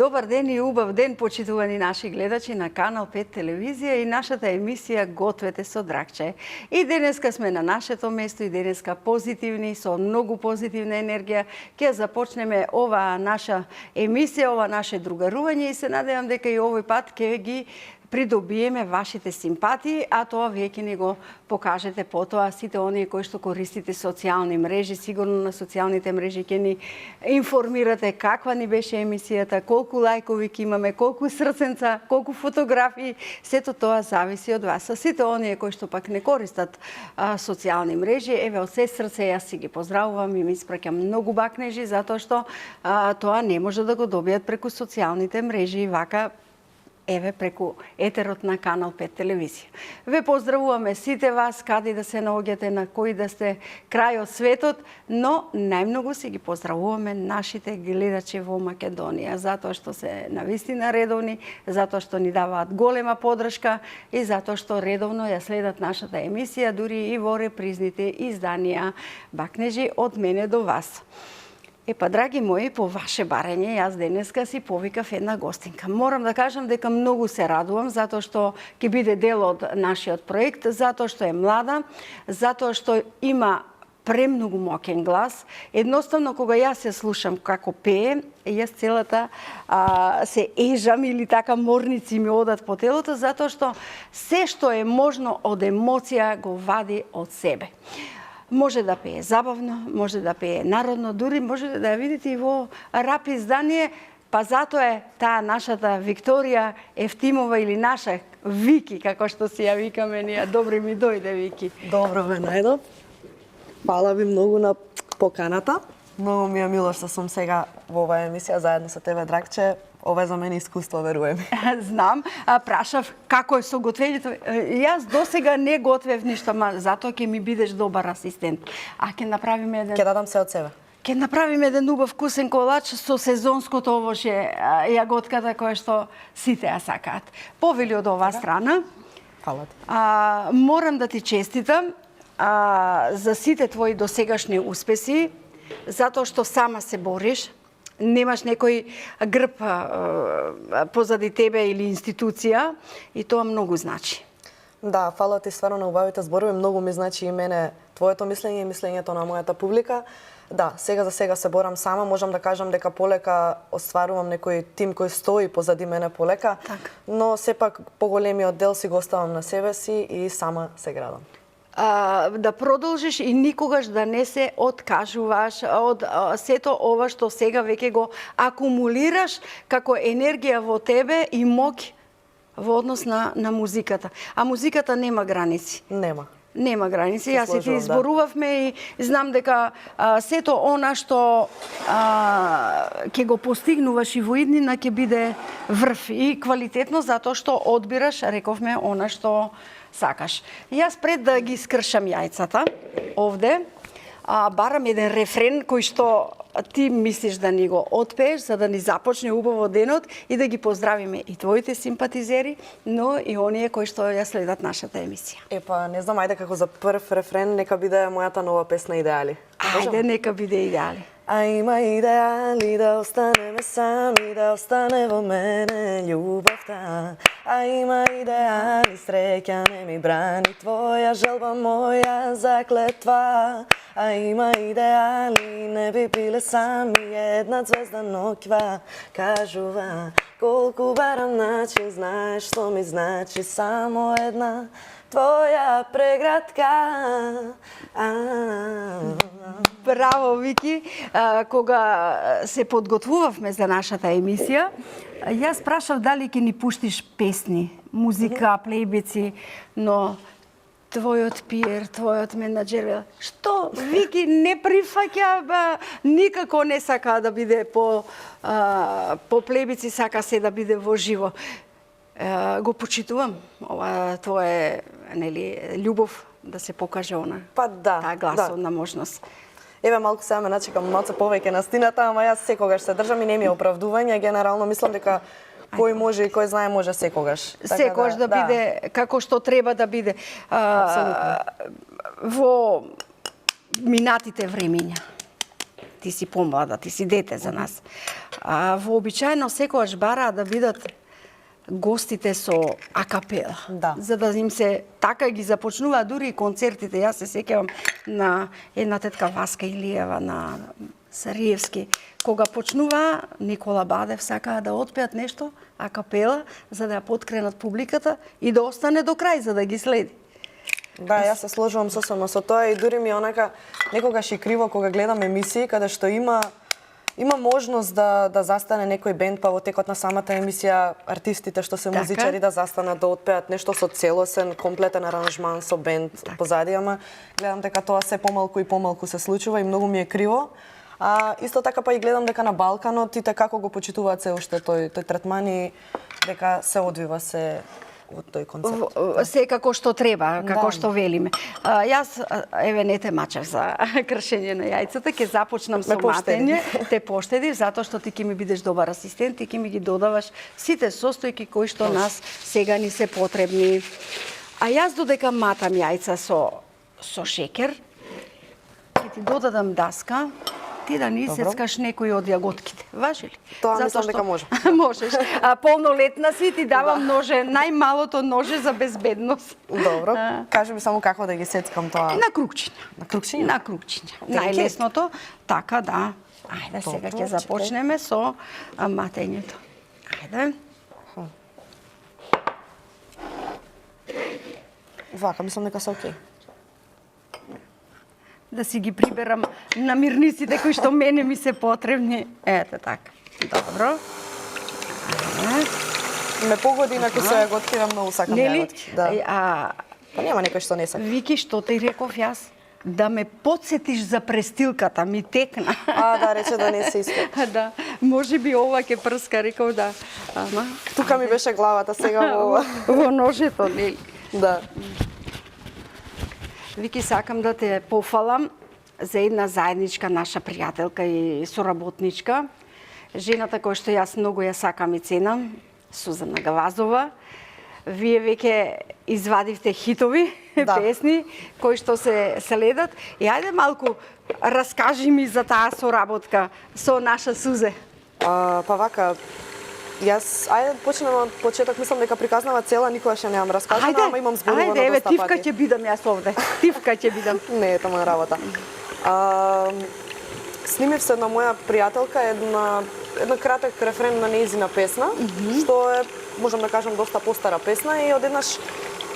Добар ден и убав ден, почитувани наши гледачи на Канал 5 телевизија и нашата емисија Гответе со Драгче. И денеска сме на нашето место и денеска позитивни, со многу позитивна енергија. Ќе започнеме ова наша емисија, ова наше другарување и се надевам дека и овој пат ќе ги придобиеме вашите симпатии, а тоа вие ќе ни го покажете потоа. Сите оние кои што користите социјални мрежи, сигурно на социјалните мрежи ќе ни информирате каква ни беше емисијата, колку лајкови ќе имаме, колку срценца, колку фотографии, сето тоа зависи од вас. А сите оние кои што пак не користат социјални мрежи, еве од се срце јас си ги поздравувам и ми испраќам многу бакнежи затоа што тоа не може да го добијат преку социјалните мрежи и вака еве преку етерот на Канал 5 телевизија. Ве поздравуваме сите вас, каде да се наоѓате, на кој да сте крај од светот, но најмногу си ги поздравуваме нашите гледачи во Македонија, затоа што се навистина редовни, затоа што ни даваат голема поддршка и затоа што редовно ја следат нашата емисија, дури и во репризните изданија. Бакнежи од мене до вас. Епа, драги мои, по ваше барење, јас денеска си повикав една гостинка. Морам да кажам дека многу се радувам, затоа што ќе биде дел од нашиот проект, затоа што е млада, затоа што има премногу моќен глас. Едноставно, кога јас се слушам како пее, јас целата се ежам или така морници ми одат по телото, затоа што се што е можно од емоција го вади од себе. Може да пее забавно, може да пее народно, дури може да ја видите и во рап издание, па затоа е таа нашата Викторија Ефтимова или наша Вики, како што си ја викаме ние. Добре ми дојде, Вики. Добро ве најдов. Фала ви многу на поканата. Многу ми е мило што сум сега во оваа емисија заедно со тебе, Драгче. Ова е за мене искуство, веруем. Знам, прашав како е со готвењето. Јас досега не готвев ништо, ма затоа ќе ми бидеш добар асистент. А ќе направиме еден... Ќе дадам се од себе. Ќе направиме еден убав вкусен колач со сезонското овоше, јаготката која што сите ја сакаат. Повели од оваа страна. Фала ти. Морам да ти честитам за сите твои досегашни успеси, затоа што сама се бориш. Немаш некој грб позади тебе или институција и тоа многу значи. Да, фала ти стварно на убавите зборови, многу ми значи и мене твоето мислење и мислењето на мојата публика. Да, сега за сега се борам сама, можам да кажам дека полека остварувам некој тим кој стои позади мене полека, но сепак поголемиот дел си го оставам на себе си и сама се градам. Да продолжиш и никогаш да не се откажуваш од сето ова што сега веќе го акумулираш како енергија во тебе и моќ во однос на музиката. А музиката нема граници. Нема граници. Јас и ти изборувавме и знам дека сето она што ќе го постигнуваш и во иднина ќе биде врв и квалитетно затоа што одбираш, рековме, она што сакаш. Јас пред да ги скршам јајцата овде, барам еден рефрен кој што ти мислиш да ни го отпееш за да ни започне убаво денот и да ги поздравиме и твоите симпатизери, но и оние кои што ја следат нашата емисија. Епа, не знам, ајде како за прв рефрен нека биде мојата нова песна Идеали. Ајде, нека биде Идеали. А има идеали да останеме сами, да остане во мене љубовта. А има идеали, среќа не ми брани твоја желба, моја заклетва. А има идеали, не би биле сами, една звезда ноќва кажува. Колку барам начин, знаеш што ми значи само една твоја прегратка. Браво, Вики. Кога се подготвувавме за нашата емисија, јас прашав дали ќе ни пуштиш песни, музика, плейбеци, но твојот пиер, твојот менаџер, што Вики не прифаќа, никако не сака да биде по плейбеци, сака се да биде во живо. Го почитувам ова твое, нели, љубов да се покаже она. Па да, таа гласовна можност. Еве малку сега ме начекам малце повеќе на стината, ама јас секогаш се држам и не ми е оправдување, генерално мислам дека кој може и кој знае може секогаш. Секогаш да биде како што треба да биде. Во минатите времења ти си помлада, ти си дете за нас. Вообичаено секогаш бараа да бидат гостите со акапела. Да. За да им се така ги започнуваат дури и концертите. Јас се сеќавам на една тетка Васка Илиева на Сариевски. Кога почнува Никола Бадев сакаа да отпеат нешто акапела за да ја поткренат публиката и да остане до крај за да ги следи. Да, јас се сложувам сосема со тоа и дури ми онака некогаш и криво кога гледам емисии каде што има можност да застане некој бенд, па во текот на самата емисија артистите што се музичари да застанат да отпеат нешто со целосен, комплетен аранжман со бенд позади, ама гледам дека тоа се помалку и помалку се случува и многу ми е криво. Исто така па и гледам дека на Балканот и како го почитуваат се уште тој третман и дека се одвива се од тој концепт. Се како што треба, како што велиме. Јас, еве, не те мачев за кршење на јајцата, ќе започнам со матење, те поштеди, затоа што ти ќе ми бидеш добар асистент, ти ќе ми ги додаваш сите состојки кои што нас сега ни се потребни. А јас додека матам јајца со шекер, ќе ти додадам даска, ти да ни сецкаш некои од јаготките. Важи ли? Тоа мислам дека може. Можеш. Полнолетна си, ти давам ноже, најмалото ноже за безбедност. Добро. Кажи ми само како да ги сецкам тоа. На крукчиња. На крукчиња? На крукчиња. Најлесното, така да. Ајде, сега ќе започнеме со матењето. Ајде. Вака, мислам дека се окей. Да си ги приберам намирниците кои што мене ми се потребни. Ете така. Добро. Ме погоди на кој се јаготкивам, многу сакам јаготки. Да. Па нема некој што не сака. Вики, што ти реков јас? Да ме подсетиш за престилката, ми текна. Да, рече да не се иска. Да, може би ова ќе прска, реков да. Ама тука ми беше главата сега во ова. Во ножето, нели? Да. Вики, сакам да те пофалам за една заедничка наша пријателка и соработничка. Жената која што јас многу ја сакам и ценам, Сузана Гавазова. Вие веќе извадивте хитови, песни, кои што се следат. И ајде малку раскажи ми за таа соработка со наша Сузе. Па вака, јас, ајде почнеме од почеток, мислам дека приказнава цела, никогаш ја немам раскажана, ама имам зборувано доста пати. Ајде, еве, тивка ќе бидам јас овде. Тивка ќе бидам. Не е тоа моја работа. Снимив се една моја пријателка, една кратек рефрен на нејзина песна, што е, можам да кажам, доста постара песна и одеднаш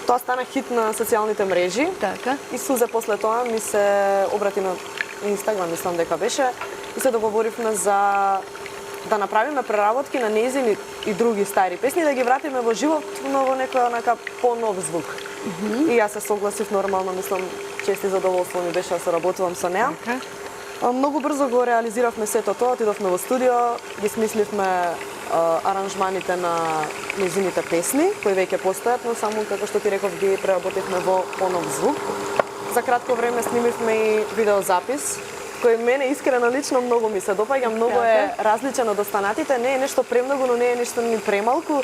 тоа стана хит на социјалните мрежи. Така. И Сузе после тоа ми се обрати на Инстаграм, мислам дека беше, и се договоривме за да направиме преработки на нејзини и други стари песни, да ги вратиме во живот, но во некој онака по-нов звук. И јас се согласив нормално, мислам, чест и задоволство ми беше да соработувам со неа. Многу брзо го реализиравме сето тоа, отидовме во студио, ги смисливме аранжманите на нејзините песни, кои веќе постојат, но само, како што ти реков, ги преработивме во по-нов звук. За кратко време снимивме и видеозапис, кој мене искрено лично многу ми се допаѓа, многу е различен од останатите, не е нешто премногу, но не е нешто ни премалку.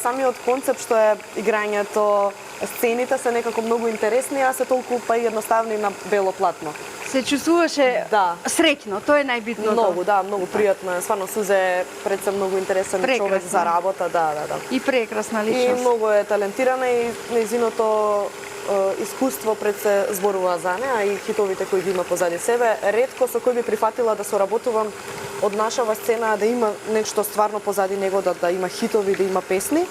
Самиот концепт што е играњето, сцените се некако многу интересни, а се толку па и едноставни на бело платно. Се чувствуваше среќно, тоа е најбитното. Многу, да, многу пријатно е. Стварно Сузе е пред се многу интересен човек за работа, да. И прекрасна личност. И многу е талентирана и нејзиното искуство пред се зборува за неа и хитовите кои ги има позади себе. Ретко со кој би прифатила да соработувам од нашава сцена, да има нешто стварно позади него, да има хитови, да има песни.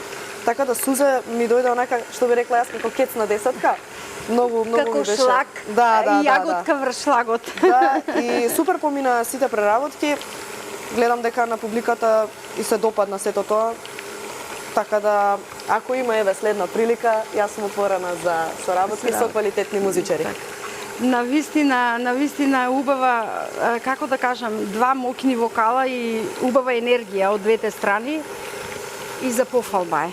Така да Сузе ми дојде онака, што би рекла јас, како кец на десетка. Многу ми беше. Како шлак, и јаготка врз шлагот. Да, и супер помина сите преработки. Гледам дека на публиката и се допадна сето тоа. Така да, ако има еве следна прилика, јас сум отворена за соработки со квалитетни музичари. Навистина е убава, како да кажам, два мокни вокала и убава енергија од двете страни и за пофалба е.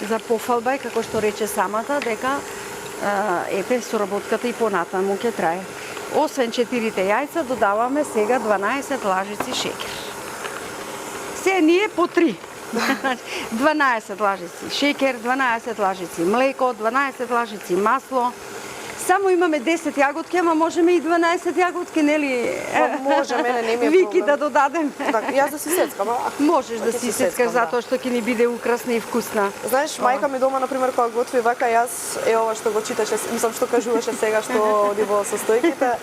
За пофалба е, како што рече самата, дека ете, соработката и понатаму ќе трае. Освен 4 јајца, додаваме сега 12 лажици шекер. Се ние по 3. 12 лажици шекер, 12 лажици млеко, 12 лажици масло, Само имаме 10 јаготки, ама можеме и 12 јаготки, нели? Може, мене не ми е Вики проблем. да додадем. Така, јас да си сецкам, а? Можеш да Ќе си сецкам, сецкаш затоа што ќе ни биде украсна и вкусна. Знаеш, мајка ми дома, например, кога готви вака, јас, ова што го читаше, мислам што кажуваше сега, што оди во состојките,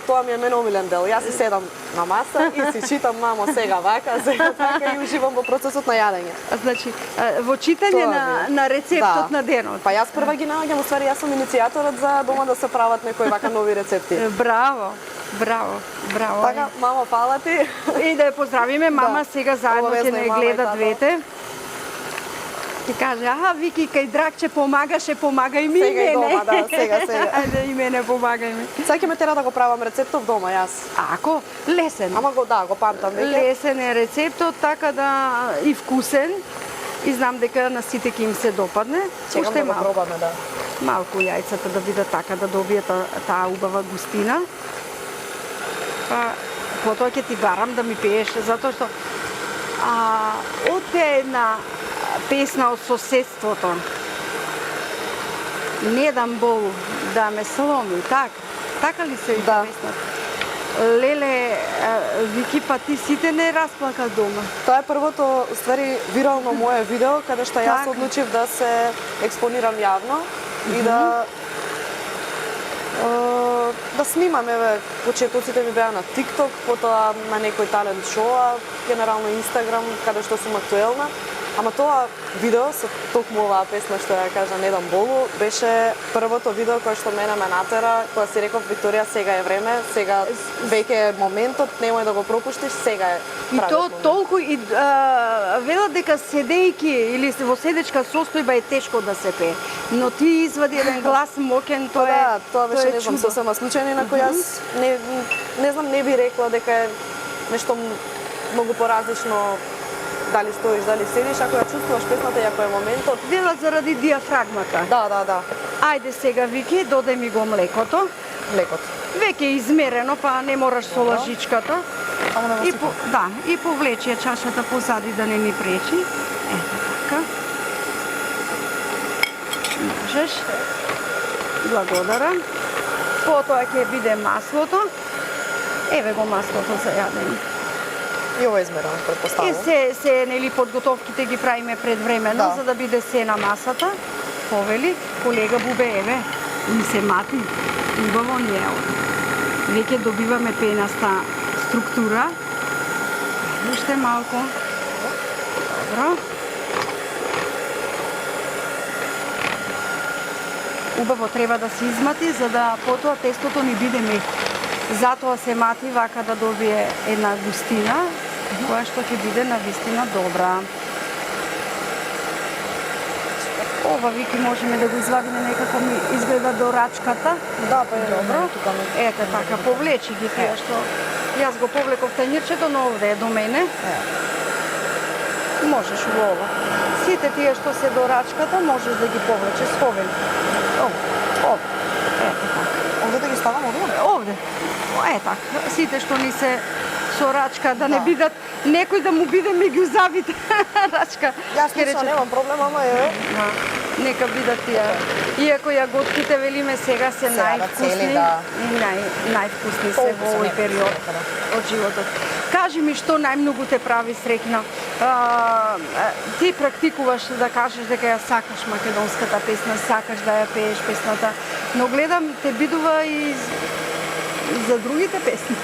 тоа ми е мене омилен дел. Јас си седам на маса и си читам, мамо, сега вака, сега така, и уживам во процесот на јадење. Значи, во читање на рецептот на денот. Па јас прва ги наоѓам, уствари јас сум иницијаторот за дома да се прават некои вака нови рецепти. Браво, браво, браво. Така, мамо, фала ти. И да ја поздравиме, мама сега заедно ќе Обавезно и не мама и гледа тато. двете. Ти каже, аха, Вики, кај Драгче помагаше, помагај ми Сега и и мене. дома, да, сега. Ајде и мене помагај ми. Сега ќе ме тера да го правам рецептов дома, јас. Ако, лесен. Ама го памтам веќе. Лесен е рецептот, така да и вкусен. И знам дека на сите ќе им се допадне. Чекам Уште да го малку. пробаме, да. Малку јајцата да бидат така, да добијат таа убава густина. Па, потоа ќе ти барам да ми пееш, затоа што од една песна од соседството. Не дам Богу да ме сломи, така ли се Да. песната? Леле, Вики, па ти сите не расплака дома. Тоа е првото, ствари, вирално мое видео, каде што јас Така. одлучив да се експонирам јавно и да снимам, еве, почетоците ми беа на TikTok, потоа на некој талент шоу, генерално Instagram, каде што сум актуелна. Ама тоа видео со токму оваа песна што ја кажа Не дам Богу, беше првото видео кое што мене ме натера, кога си реков Викторија, сега е време, сега веќе е моментот, немој да го пропуштиш, сега е И правиот то момент. толку и велат дека седејки или во седечка состојба е тешко да се пее, но ти извади еден глас мокен, Па тоа е да, тоа беше е не знам чудо. сосема случајно, инаку јас не знам, не би рекла дека е нешто многу поразлично дали стоиш, дали седиш, ако ја чувствуваш песната и ако е моментот. Велат заради диафрагмата. Да. Ајде сега, Вики, додај ми го млекото. Лекот. Веќе е измерено, па не мораш со лажичката. Ама не го сипам. И повлечи ја чашата позади да не ни пречи. Ето така. Можеш. Благодарам. Потоа ќе биде маслото. Еве го маслото за јадење. И ова е измерено, предпоставувам. Се нели подготовките ги правиме предвремено Да. за да биде се на масата. Повели колега Бубе, еве, ми се мати убаво нео. Веќе добиваме пенаста структура. Уште малку. Добро. Убаво треба да се измати за да потоа тестото ни биде меко. Затоа се мати вака да добие една густина, која што ќе биде навистина добра. Ова, Вики, можеме да го извадиме некако ми изгледа до рачката. Да, па е Добро. тука ми. Ете така, повлечи ги тие што јас го повлеков тањирчето, но овде е до мене. Можеш во ова. Сите тие што се до рачката можеш да ги повлечеш сховен. Ова. Ете така. Овде да ги ставам овие? Овде. Така. Сите што ни се со рачка да не бидат некој да му биде меѓу завите рачка. Јас Ќе лично немам проблем, ама еве. Нека бидат тие. Иако јаготките велиме сега се Сега да највкусни цели, да. и највкусни се Толку во се овој не период вкусни, да. од животот. Кажи ми што најмногу те прави среќна. Ти практикуваш да кажеш дека ја сакаш македонската песна, сакаш да ја пееш песната, но гледам те бидува и за другите песни.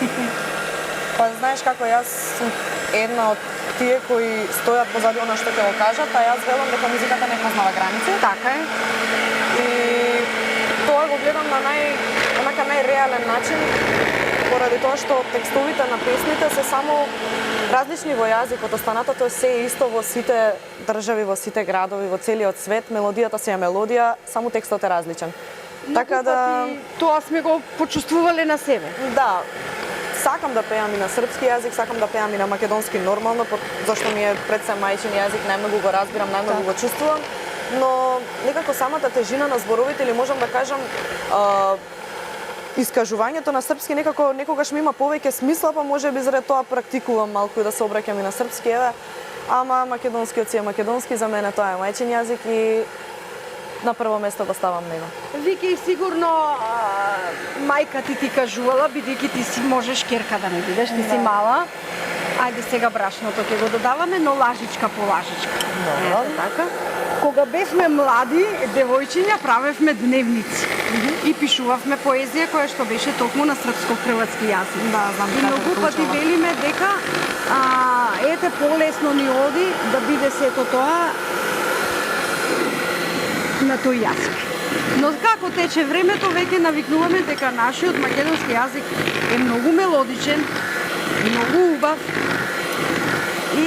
Па знаеш како јас сум една од тие кои стојат позади она што ќе го кажат, а јас велам дека музиката не познава граници. Така е. И тоа го гледам на најреален начин, поради тоа што текстовите на песните се само различни во јазикот, останатото е се исто во сите држави, во сите градови, во целиот свет, мелодијата се е мелодија, само текстот е различен. Така да Тоа сме го почувствувале на себе. да, сакам да пеам и на српски јазик, сакам да пеам и на македонски нормално, зашто ми е пред се мајчин јазик, најмногу го разбирам, најмногу го чувствувам, но некако самата тежина на зборовите, или можам да кажам, искажувањето на српски некогаш ми има повеќе смисла, па можеби заради тоа практикувам малку и да се обраќам и на српски, еве, ама македонскиот си е македонски, за мене тоа е мајчин јазик и на прво место го ставам него. Вики, сигурно мајка ти кажувала, бидејќи ти си можеш керка да не бидеш, ти си мала. Ајде сега брашното ќе го додаваме, но лажичка по лажичка. Добро. Така. Кога бевме млади, девојчиња, правевме дневници. И пишувавме поезија која што беше токму на српско-хрватски јазик. Да, знам И многу пати велиме дека ете полесно ни оди да биде сето тоа на тој јазик. Но како тече времето, веќе навикнуваме дека нашиот македонски јазик е многу мелодичен, многу убав и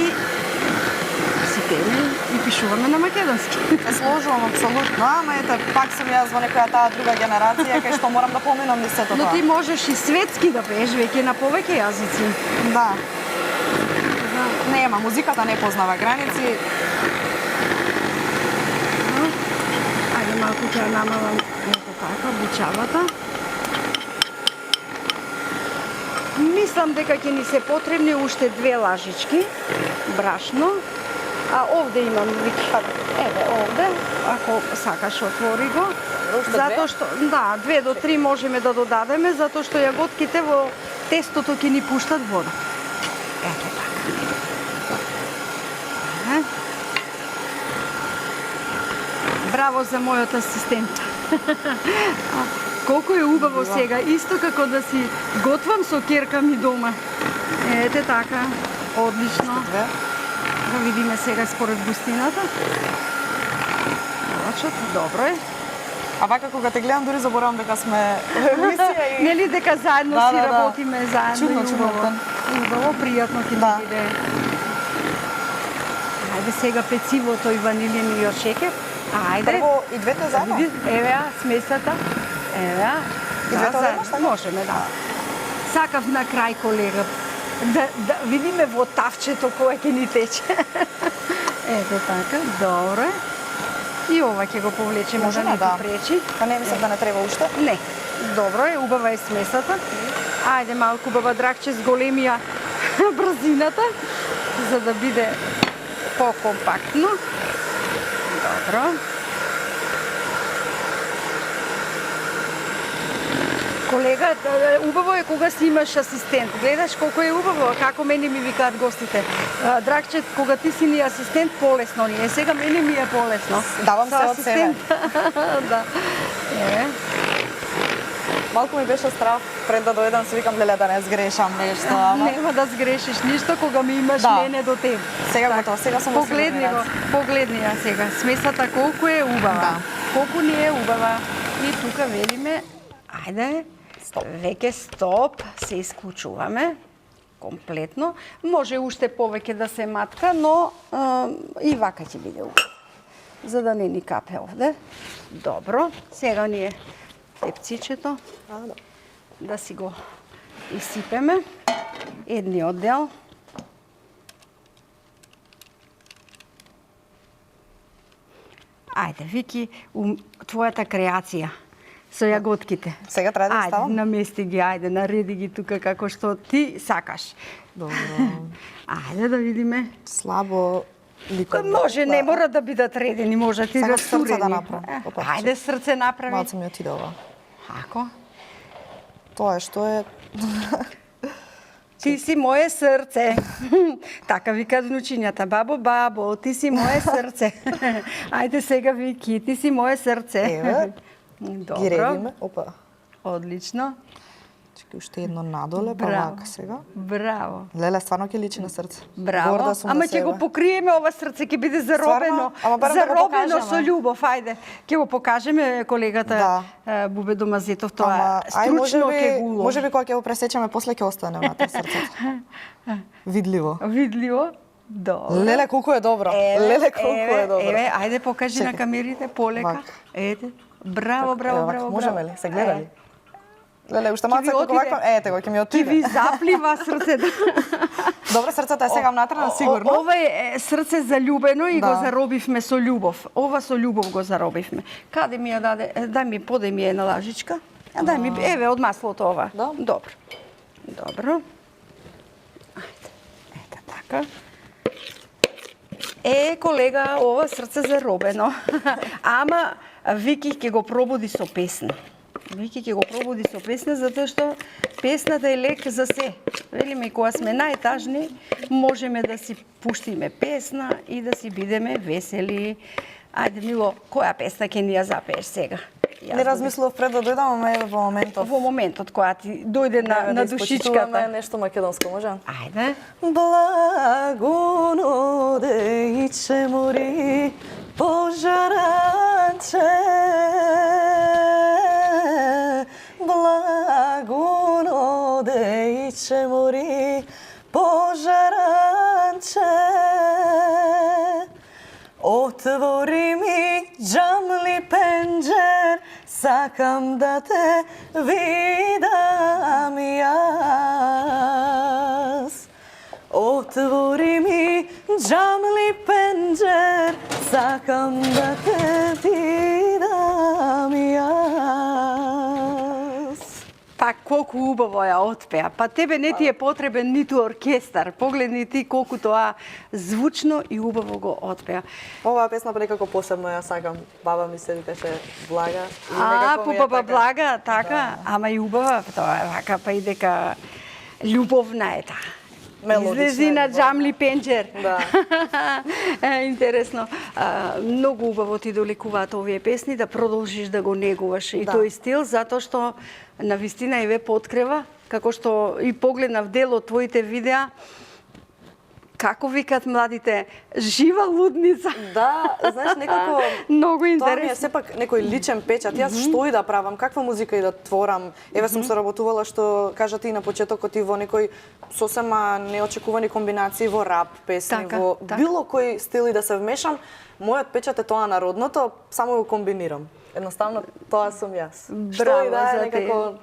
си пееме и пишуваме на македонски. Сложувам апсолутно, ама ете, пак сум јас во некоја таа друга генерација кај што морам да поминам низ сето Но тоа. ти можеш и светски да пееш веќе на повеќе јазици. Да. Нема, музиката не познава граници. Ајде малку ќе ја намалам ето така, бучавата. Мислам дека ќе ни се потребни уште 2 лажички брашно. А овде имам вики. Еве овде, ако сакаш отвори го. Уште Затоа што 2 до 3 можеме да додадеме затоа што јаготките во тестото ќе ни пуштат вода. Ето така. Браво за мојот асистент. Колку е убаво сега, исто како да си готвам со керка ми дома. Ете така, одлично. Да видиме сега според густината. Добро е. А вака кога те гледам дури заборавам дека сме во емисија и Нели дека заедно си работиме, заедно Чудно, и чудно. убаво. Убаво, пријатно ќе ни биде. Ајде сега пецивото и ванилиниот шекер. Ајде. прво и двете заедно. Еве смесата. Еве. И двете одеднаш, така? Можеме, да. Сакав на крај, колега, да видиме во тавчето кое ќе ни тече. Ето така, добро е. И ова ќе го повлечеме Можеме, да не да. ти пречи. Па не мислам да не треба уште. Не, добро е, убава е смесата. Ајде малку баба Драгче с големија брзината, за да биде по-компактно. Добро. Колега, убаво е кога си имаш асистент. Гледаш колку е убаво, како мене ми викаат гостите. Драгче, кога ти си ни асистент, полесно ни е. Сега мене ми е полесно. Давам се Со од себе. асистент. Да. Малку ми беше страв пред да дојдам, си викам леле да не сгрешам нешто, ама Нема да сгрешиш ништо кога ми имаш Да. мене до тебе. сега готово, сега сум Погледни го, погледни ја сега. Смесата колку е убава. Да. Колку ни е убава. И тука велиме, ајде, веќе стоп, се исклучуваме комплетно. Може уште повеќе да се матка, но и вака ќе биде убаво. За да не ни капе овде. Добро, сега ни е тепцичето. Да си го исипеме. Едниот дел. Ајде, Вики, твојата креација со јаготките. Сега треба да Ајде, ставам? намести ги, ајде, нареди ги тука како што ти сакаш. Добро. Ајде да видиме. Слабо ликот. Може, не мора да бидат редени, може ти Сакаш расурени. срце да направам. Опа, Ајде, срце направи. Малце ми отиде ова. Ако? Тоа е што е Ти си моје срце. Така викаат внучињата. Бабо, бабо, ти си моје срце. Ајде сега, Вики, ти си моје срце. Еве. Добро. ги редиме. Опа. Одлично. Чекај уште едно надоле, па Браво. вака сега. Браво. Леле, стварно ќе личи на срце. Браво. Горда сум Ама на ќе го себе. покриеме ова срце, ќе биде заробено. Ама барем да го заробено покажеме. со љубов, ајде. Ќе го покажеме колегата Бубе Домазетов, тоа Ама, ај, стручно ќе го уложи. може би кога ќе го пресечеме, после ќе остане на срцето. Видливо. Видливо. Добро. Леле, колку е добро. Леле, колку е добро. Еве, ајде покажи на Чекај. камерите полека. Вака. Ете. Браво, браво, Ево, браво. можеме ли? Се гледа ли? Е, Леле, уште Ќе малце ви како отиде. вака, ете го, ќе ми Ќе отиде. ви заплива срцето. Добро, срцето е сега внатре, сигурно. Ова е срце заљубено и Да. го заробивме со љубов. Ова со љубов го заробивме. Каде ми ја даде? Дај ми, подај ми една лажичка. Дај ми, еве, од маслото ова. Да. Добро. Добро. Ајде. Ето така. Колега, ова срце заробено. Ама Вики ќе го пробуди со песна. Вики ќе го пробуди со песна, затоа што песната е лек за се. Велиме, кога сме најтажни, можеме да си пуштиме песна и да си бидеме весели. Ајде, Мило, која песна ќе ни ја запееш сега? Не размислував пред да дојдам, ама еве во моментот. Во моментот кога ти дојде на душичката. Нешто македонско, може? Ајде. Благоно дејче мори пожаранче, благоно дејче мори пожаранче, отвори ми џамли пенџер, сакам да те видам јас. Отвори ми џамли пенџер, сакам да те видам јас. Па колку убаво ја отпеа. Па тебе не ти е потребен ниту оркестар. Погледни ти колку тоа звучно и убаво го отпеа. Оваа песна некако посебно ја сакам. Баба ми се викаше Блага. Блага, така, ама и убава, тоа е вака, па и дека љубовна е таа. Излези на џамли пенџер. Да. Интересно. Многу убаво ти долекуваат овие песни, да продолжиш да го негуваш и тој стил, затоа што навистина и ве подкрева, како што и погледнав дел од твоите видеа, како викат младите, жива лудница. Да, знаеш, некако многу интересно. Тоа ми е сепак некој личен печат. Јас што и да правам, каква музика и да творам. Еве сум соработувала, што кажате и на почетокот, и во некој сосема неочекувани комбинации во рап песни, во било кој стил и да се вмешам. Мојот печат е тоа народното, само го комбинирам. Едноставно тоа сум јас. Што и да е некако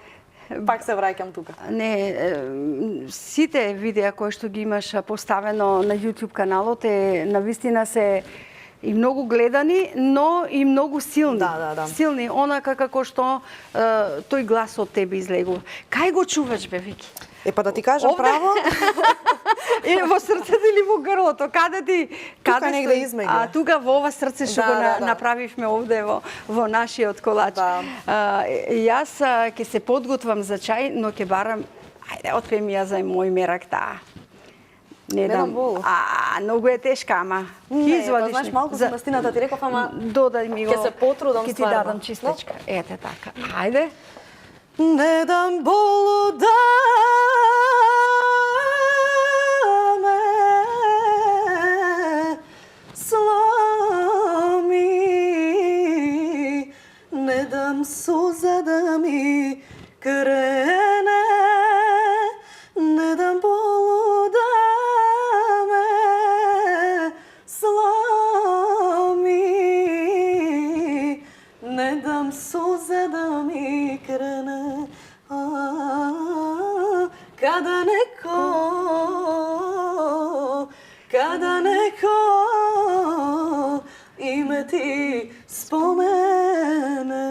пак се враќам тука. Не, сите видеа кои што ги имаш поставено на YouTube каналот навистина се и многу гледани, но и многу силни. Да. Силни, онака како што тој глас од тебе излегува. Кај го чуваш, бе, Вики? Па да ти кажам право. Или во срцето или во грлото, каде ти? Тука негде измеѓу. А тука во ова срце што го направивме овде во нашиот колач. Јас ќе се подготвам за чај, но ќе барам, ајде, отпеем ја за мој мерак таа. Не дам болу. Многу е тешка, ама ќе извадиш. Знаеш, малку за настината ти реков, ама додај ми го. Ќе се потрудам стварно. Ќе ти дадам чистичка. Ете така. Ајде. Не дам болу да ме сломи, не дам суза да ми крене, не дам болу да ме сломи, не дам суза да ми крене. Kada neko ime ti spomene,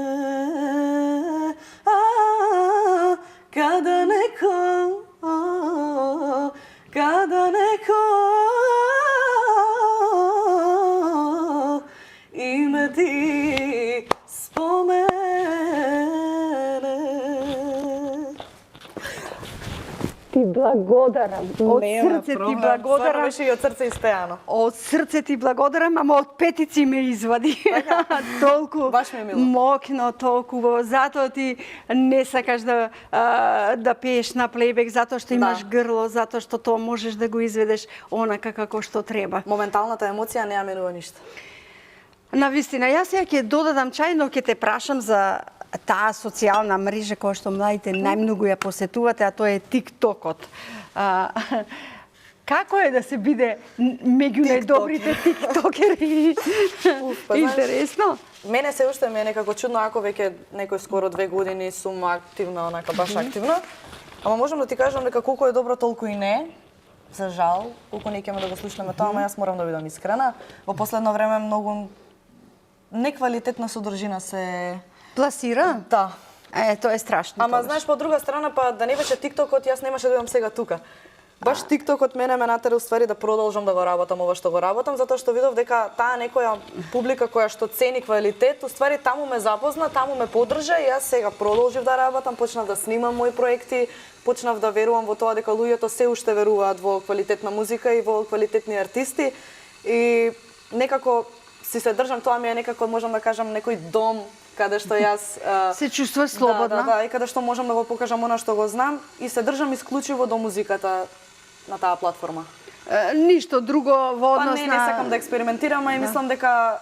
kada neko ime ti spomene. Ти благодарам. Од срце ти благодарам. Беше и од срце испеано. Од срце ти благодарам, ама од петици ме извади. Толку мокно, толку. Затоа ти не сакаш да пееш на плейбек, затоа што имаш грло, затоа што тоа можеш да го изведеш онака како што треба. Моменталната емоција не ја менува ништо. Навистина, јас ја ќе додадам чај, но ќе те прашам за таа социјална мрежа која што младите најмногу ја посетувате, а тоа е TikTokот. Како е да се биде меѓу најдобрите тиктокери? Интересно. Мене се уште ми е некако чудно, ако веќе некој скоро 2 години сум активна, онака баш активна. Ама можам да ти кажам дека колку е добро, толку и не. За жал, колку не ќе да го слушнеме тоа, ама јас морам да бидам искрена. Во последно време многу неквалитетна содржина се пласира? Да. Тоа е страшно. Ама знаеш, по друга страна, па да не беше TikTokот, јас немаше да бидам сега тука. Баш TikTok мене ме натера уствари да продолжам да го работам ова што го работам, затоа што видов дека таа некоја публика која што цени квалитет, уствари таму ме запозна, таму ме поддржа и јас сега продолжив да работам, почнав да снимам мои проекти, почнав да верувам во тоа дека луѓето се уште веруваат во квалитетна музика и во квалитетни артисти и некако си се држам, тоа ми е некако можам да кажам некој дом каде што јас се чувствуваш слободна. Да, и каде што можам да го покажам она што го знам и се држам исклучиво до музиката на таа платформа. Ништо друго во однос не сакам да експериментирам, а и мислам дека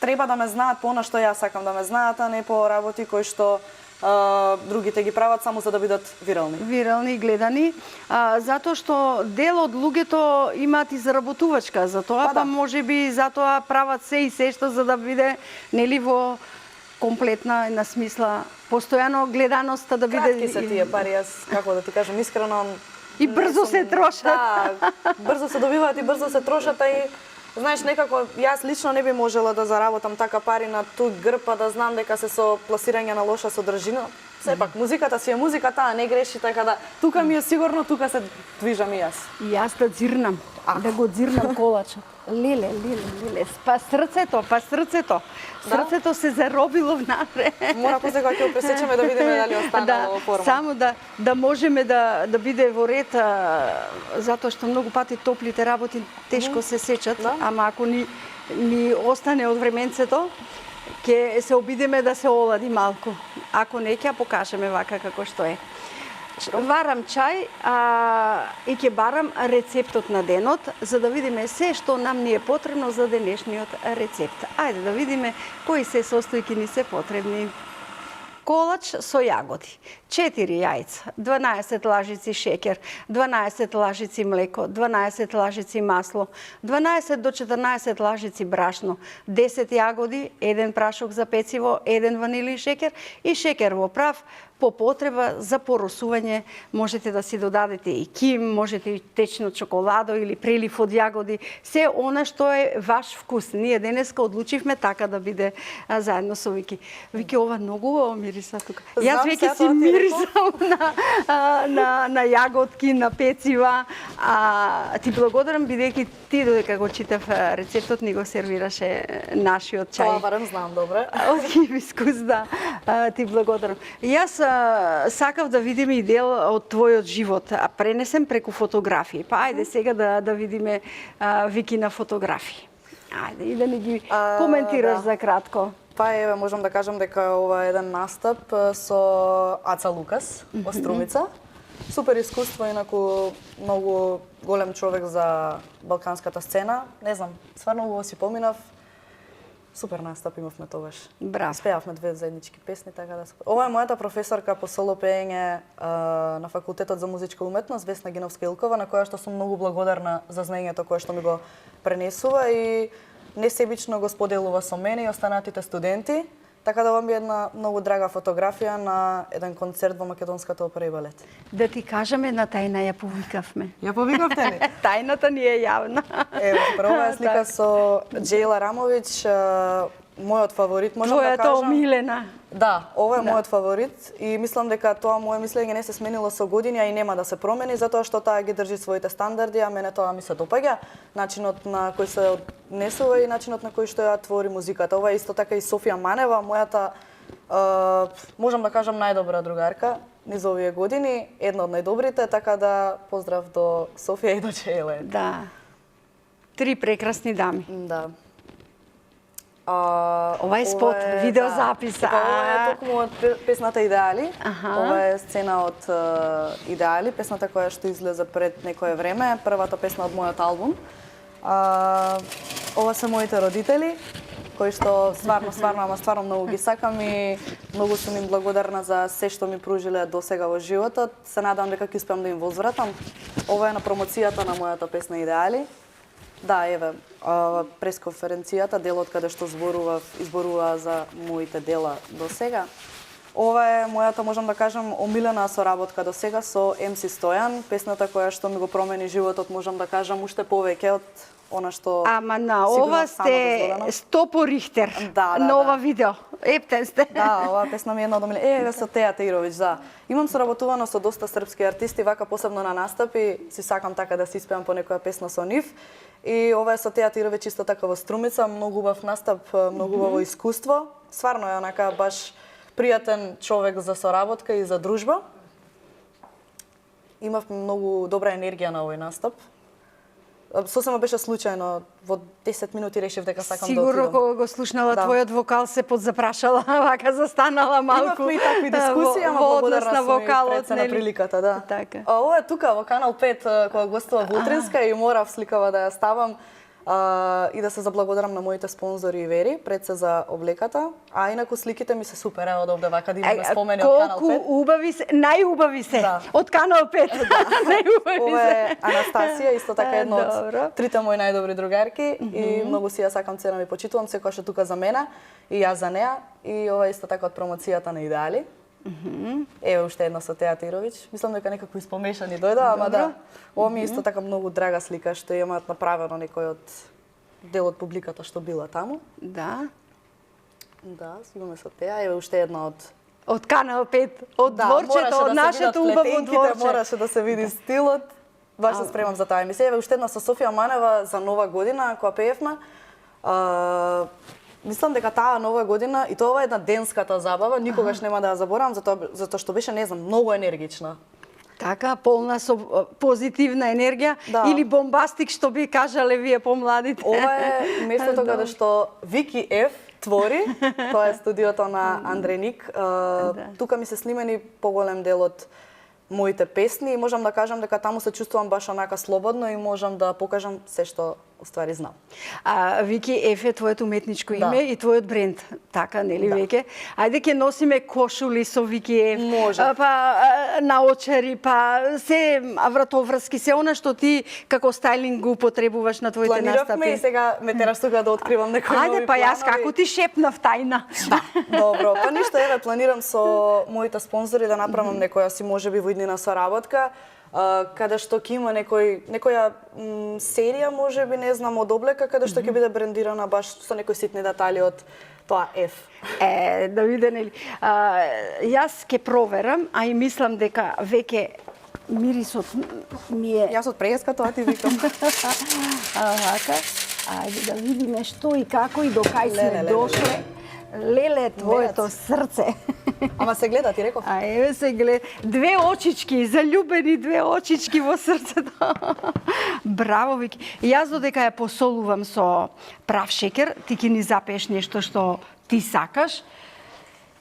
треба да ме знаат по она што јас сакам да ме знаат, а не по работи кои што другите ги прават само за да бидат вирални. Вирални и гледани, затоа што дел од луѓето имаат и заработувачка за тоа, па можеби затоа прават се и се што за да биде нели во комплетна на смисла постојано гледаноста да биде. Кратки се тие пари, јас како да ти кажам искрено и брзо се трошат. Да, брзо се добиваат и брзо се трошат, и знаеш некако јас лично не би можела да заработам така пари на туј грб, а да знам дека се со пласирање на лоша содржина. Сепак музиката си е музика, таа не греши, така да тука ми е сигурно, тука се движам и јас. И јас да дзирнам, да го дзирнам колачот. Леле, па срцето. Срцето се заробило внатре. Мора после кога ќе го пресечеме да видиме дали останало во форма. Само да можеме да биде во ред, затоа што многу пати топлите работи тешко се сечат, ама ако ни остане од временцето, ќе се обидеме да се олади малку. Ако не, ќе покажеме вака како што е. Варам чај и ќе барам рецептот на денот, за да видиме се што нам ни е потребно за денешниот рецепт. Ајде да видиме кои се состојки ни се потребни. Колач со јагоди, 4 јајца, 12 лажици шеќер, 12 лажици млеко, 12 лажици масло, 12 до 14 лажици брашно, 10 јагоди, 1 прашок за пециво, 1 ванилин шеќер и шеќер во прав. По потреба за поросување можете да си додадете и ким, можете и течно чоколадо или прелив од јагоди, се она што е ваш вкус. Ние денеска одлучивме така да биде заедно со Вики. Вики, ова многу мириса тука. Јас веќе си мирисам на јаготки, на пецива. Ти благодарам бидејќи ти додека го читав рецептот ни го сервираше нашиот чај. Тоа барем знам добре. Од хибискус, да. Ти благодарам. Јас сакав да видиме и дел од твојот живот, а пренесем преку фотографии. Па ајде сега да видиме Вики на фотографии. Ајде и да ни ги коментираш за кратко. Па еве можам да кажам дека ова е еден настап со Аца Лукас, Острумица. Супер искуство, инаку многу голем човек за балканската сцена. Не знам, стварно убаво си поминав. Супер настап имавме тогаш. Браво. Спеавме 2 заеднички песни, така да. Ова е мојата професорка по соло пеење на факултетот за музичка уметност Весна Гиновска-Илкова, на која што сум многу благодарна за знаењето кое што ми го пренесува и несебично го споделува со мене и останатите студенти. Така да ова ми е една многу драга фотографија на еден концерт во Македонската опера и балет. Да ти кажеме, една тајна ја повикавме. Ја повикавте ли? Тајната ни е јавна. Ево, прва е слика со Джејла Рамовиќ, мојот фаворит, можам да кажам. Твојата омилена. Да, ова е мојот фаворит и мислам дека тоа моје мислење не се сменило со години, а и нема да се промени, затоа што таа ги држи своите стандарди, а мене тоа ми се допаѓа, начинот на кој се однесува и начинот на кој што ја твори музиката. Ова е исто така и Софија Манева, мојата, можам да кажам, најдобра другарка низ овие години, една од најдобрите, така да поздрав до Софија и до Джејла. Да. 3 прекрасни дами. Да. Ова е спот, видеозапис. Ова е токму од песната Идеали. Ова е сцена од Идеали, песната која што излезе пред некое време, првата песна од мојот албум. Ова се моите родители, кои што стварно многу ги сакам и многу сум им благодарна за се што ми пружиле досега во животот. Се надам дека ќе успеам да им возвратам. Ова е на промоцијата на мојата песна Идеали. Да, еве, пресконференцијата, делот каде што изборува за моите дела до сега. Ова е мојата, можам да кажам, омилена соработка до сега со MC Стојан, песната која што ми го промени животот, можам да кажам, уште повеќе од она што Ама на сигурно ова стана сте дозволено. 100 по Рихтер. Да, на ова видео. Ептен сте. Да, оваа песна ми е една од омилени. Еве со Теја Таировиќ, да. Имам соработувано со доста српски артисти, вака посебно на настапи, си сакам така да се испеам по некоја песна со нив. И ова е со Теја Таировиќ исто така во Струмица, многу убав настап, многу убаво искуство. Стварно е онака баш пријатен човек за соработка и за дружба. Имав многу добра енергија на овој настап. Сосема беше случајно, во 10 минути решив дека сакам да Сигурно отидам. кога го слушнала Да. твојот вокал се подзапрашала, вака застанала малку. Имавме и такви дискусии, ама во однос благодарна на сум и вокалот, пред се на нели? приликата, да. Така. А ова е тука во Канал 5 кога гостува во Утринска и морав сликава да ја ставам и да се заблагодарам на моите спонзори и Вери, пред се за облеката, а инаку сликите ми се супер, ево од овде вака да имаме спомени од Канал 5. Колку убави се, најубави се Да. од Канал 5. Најубави Ова се. е Анастасија, исто така една Добро. од трите мои најдобри другарки и многу си ја сакам, ценам и почитувам секоја што тука за мене и јас за неа и ова е исто така од промоцијата на Идеали. Еве уште една со Теја Таировиќ. Мислам дека некако испомешани дојдоа, ама да. Ова ми е исто така многу драга слика што ја имаат направено некој од дел од публиката што била таму. Да. Да, сигурно со Теја. Еве уште една Од Канал 5, од мораше дворчето, од да се нашето видат убаво плетенките, дворче. мораше да се види стилот. Баш се спремам за таа емисија. Еве уште една со Софија Манева за Нова година, која пеевме. Мислам дека таа Нова година, и тоа е една денската забава, никогаш нема да ја заборавам, затоа што беше, не знам, многу енергична. Така, полна со позитивна енергија Да. или бомбастик, што би кажале вие помладите. Ова е местото каде што Вики Ф твори, тоа е студиото на Андреј Ник. Тука ми се снимени поголем дел од моите песни и можам да кажам дека таму се чувствувам баш онака слободно и можам да покажам се што уствари знам. Вики Еф е твоето уметничко Да. име и твојот бренд, така нели Да. веќе? Ајде ќе носиме кошули со Вики Еф. Може. Па наочари, па се вратоврски, се она што ти како стајлинг го употребуваш на твоите Планиравме настапи. и сега ме тераш тука да откривам некои нови Ајде па јас планови. како ти шепнав тајна. Добро, па ништо, еве, планирам со моите спонзори да направам некоја си можеби во иднина соработка, каде што ќе има некоја серија, можеби, не знам, од облека, каде што ќе биде брендирана баш со некои ситни детали од тоа F. Да виде, нели. Јас ќе проверам, а и мислам дека веќе мирисот ми е... Јас од преска тоа ти викам. Вака. Ајде да видиме што и како и до кај сме Леле. дошле. Леле, твоето срце. Ама се гледа, ти реков. А еве се гледа. Две очички, залюбени две очички во срцето. Браво, Вики. Јас додека ја посолувам со прав шекер, ти ќе ни запееш нешто што ти сакаш.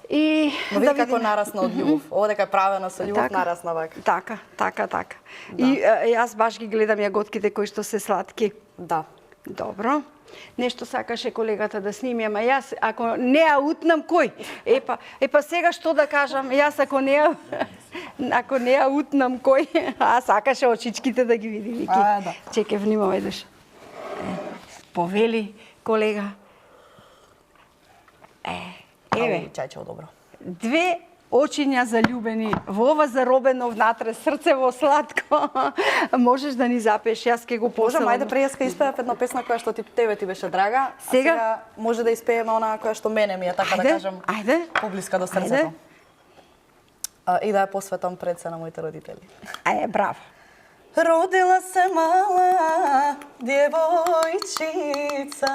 И Но види како нарасна од љубов. Ова дека е правена со љубов, нарасна вака. Така. И јас баш ги гледам јаготките кои што се сладки. Да. Добро. Нешто сакаше колегата да сними, ама јас ако не ја утнам кој? Епа сега што да кажам, јас ако не ја утнам кој, сакаше очичките да ги види Вики. Да. Чекај, внимавај душа. Повели колега. Еве, Чајчево добро. две очиња залюбени во ова заробено внатре срцево сладко. Можеш да ни запееш, јас ќе го Можем, посилам. ајде преска испеав една песна која што тебе ти беше драга, а Сега? сега може да испееме онаа која што мене ми е, така да кажам, поблиска до срцето. И да ја посветам пред се на моите родители. Браво. Родила се мала дјевојчица,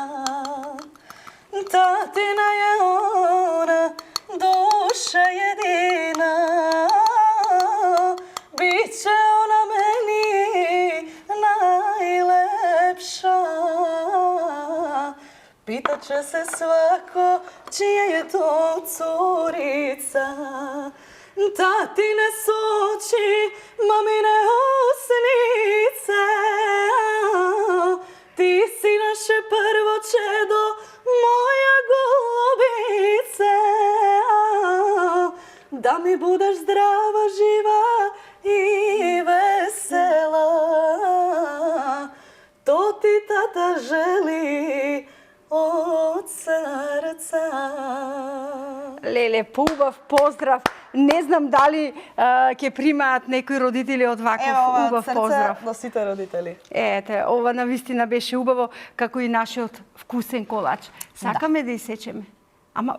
татина е она, душа едина, биче она мени најлепша. Питаче се свако, чија е то цурица, татине сочи, мамине оснице, ти си наше прво чедо, моја голубице, да ми будеш здрава, жива и весела, то ти тата жели од срца. Леле, поубав поздрав не знам дали ќе примаат некои родители од ваков убав поздрав. До сите родители. Ете, ова навистина беше убаво, како и нашиот вкусен колач. Сакаме да исечеме. Ама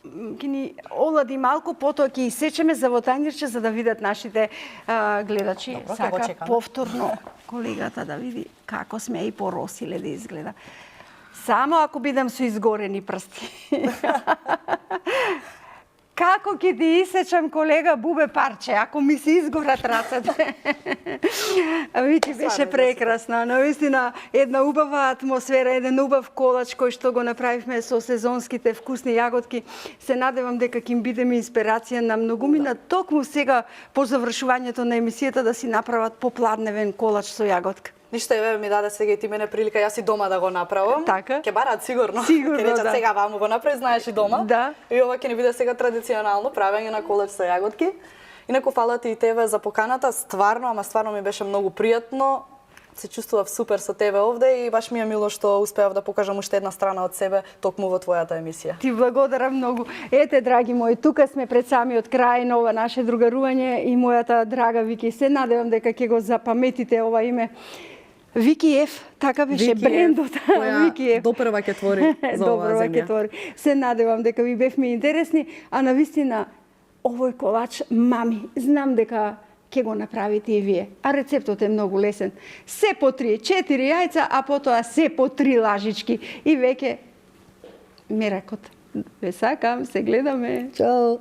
ќе ни олади малку, потоа ќе исечеме за во тањирче за да видат нашите гледачи. Добро, сака повторно колегата да види како сме и поросиле да изгледа. Само ако бидам со изгорени прсти. Како ќе ти исечам, колега, бубе парче, ако ми се изгорат рацете. Вики, беше прекрасно. Навистина, една убава атмосфера, еден убав колач кој што го направивме со сезонските вкусни јаготки. Се надевам дека ќе им бидеме инспирација на многумина токму сега по завршувањето на емисијата да си направат попладневен колач со јаготка. Ништо, еве ми даде сега и ти мене прилика, јас и дома да го направам. Така. Ке барат сигурно. Сигурно, Ке речат да. сега ваму го направи, знаеш и дома. Да. И ова ќе ни биде сега традиционално правење на колач со јаготки. Инаку фала ти и тебе за поканата, стварно ми беше многу пријатно. Се чувствував супер со тебе овде и баш ми е мило што успеав да покажам уште една страна од себе токму во твојата емисија. Ти благодарам многу. Ете, драги мои, тука сме пред самиот крај на ова наше другарување и мојата драга Вики. Се надевам дека ќе го запаметите ова име. Вики Еф, така беше брендот. Вики Еф. Допрва ќе твори за оваа земја. Ќе твори. Се надевам дека ви бевме интересни, а навистина овој колач, мами, знам дека ќе го направите и вие. А рецептот е многу лесен. Се по 3-4 јајца, а потоа се по 3 лажички. И веќе меракот. Ве сакам, се гледаме. Чао.